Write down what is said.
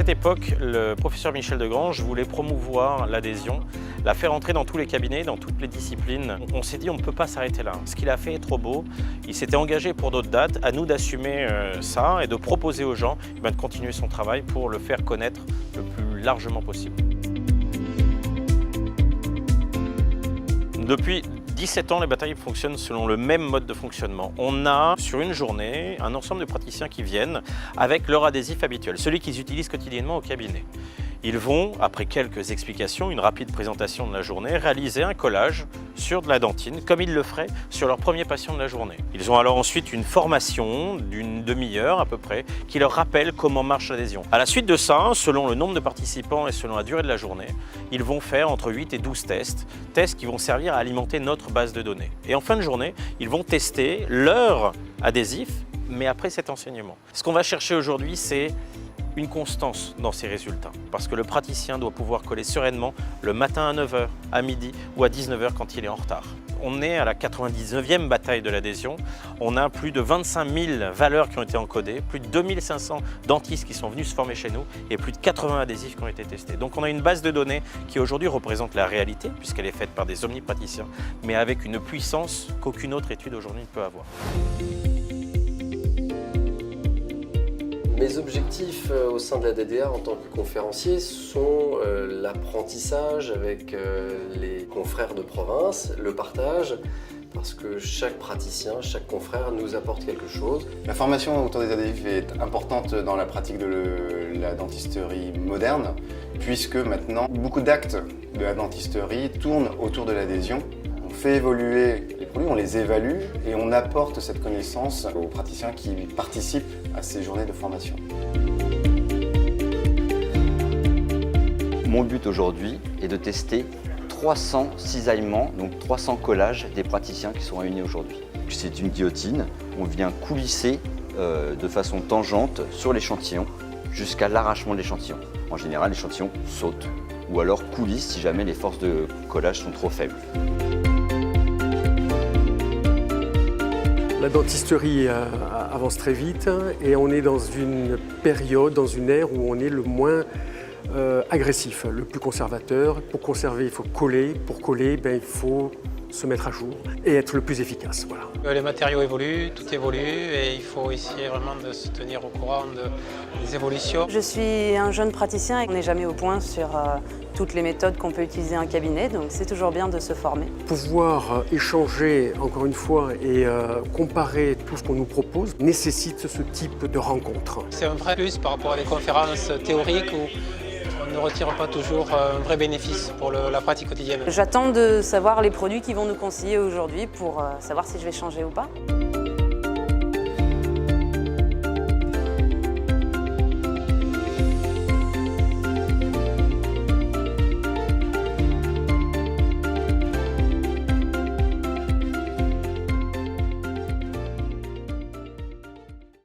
cette époque, le professeur Michel Degrange voulait promouvoir l'adhésion, la faire entrer dans tous les cabinets, dans toutes les disciplines. On s'est dit on ne peut pas s'arrêter là. Ce qu'il a fait est trop beau. Il s'était engagé pour d'autres dates, à nous d'assumer ça et de proposer aux gens de continuer son travail pour le faire connaître le plus largement possible. Depuis 17 ans, les batailles fonctionnent selon le même mode de fonctionnement. On a sur une journée un ensemble de praticiens qui viennent avec leur adhésif habituel, celui qu'ils utilisent quotidiennement au cabinet. Ils vont, après quelques explications, une rapide présentation de la journée, réaliser un collage sur de la dentine, comme ils le feraient sur leur premier patient de la journée. Ils ont alors ensuite une formation d'une demi-heure à peu près, qui leur rappelle comment marche l'adhésion. À la suite de ça, selon le nombre de participants et selon la durée de la journée, ils vont faire entre 8 et 12 tests qui vont servir à alimenter notre base de données. Et en fin de journée, ils vont tester leur adhésif, mais après cet enseignement. Ce qu'on va chercher aujourd'hui, c'est une constance dans ces résultats, parce que le praticien doit pouvoir coller sereinement le matin à 9 h, à midi ou à 19 h quand il est en retard. On est à la 99e bataille de l'adhésion, on a plus de 25 000 valeurs qui ont été encodées, plus de 2500 dentistes qui sont venus se former chez nous et plus de 80 adhésifs qui ont été testés. Donc on a une base de données qui aujourd'hui représente la réalité, puisqu'elle est faite par des omnipraticiens, mais avec une puissance qu'aucune autre étude aujourd'hui ne peut avoir. Mes objectifs au sein de la DDA en tant que conférencier sont l'apprentissage avec les confrères de province, le partage, parce que chaque praticien, chaque confrère nous apporte quelque chose. La formation autour des adhésifs est importante dans la pratique de la dentisterie moderne, puisque maintenant beaucoup d'actes de la dentisterie tournent autour de l'adhésion. On fait évoluer les produits, on les évalue et on apporte cette connaissance aux praticiens qui participent à ces journées de formation. Mon but aujourd'hui est de tester 300 cisaillements, donc 300 collages des praticiens qui sont réunis aujourd'hui. C'est une guillotine, on vient coulisser de façon tangente sur l'échantillon jusqu'à l'arrachement de l'échantillon. En général, l'échantillon saute ou alors coulisse si jamais les forces de collage sont trop faibles. La dentisterie avance très vite et on est dans une période, dans une ère où on est le moins agressif, le plus conservateur. Pour conserver, il faut coller. Pour coller, il faut se mettre à jour et être le plus efficace. Voilà. Les matériaux évoluent, tout évolue et il faut essayer vraiment de se tenir au courant des évolutions. Je suis un jeune praticien et on n'est jamais au point sur toutes les méthodes qu'on peut utiliser en cabinet, donc c'est toujours bien de se former. Pouvoir échanger, encore une fois, et comparer tout ce qu'on nous propose nécessite ce type de rencontre. C'est un vrai plus par rapport à des conférences théoriques où on ne retire pas toujours un vrai bénéfice pour la pratique quotidienne. J'attends de savoir les produits qu'ils vont nous conseiller aujourd'hui pour savoir si je vais changer ou pas.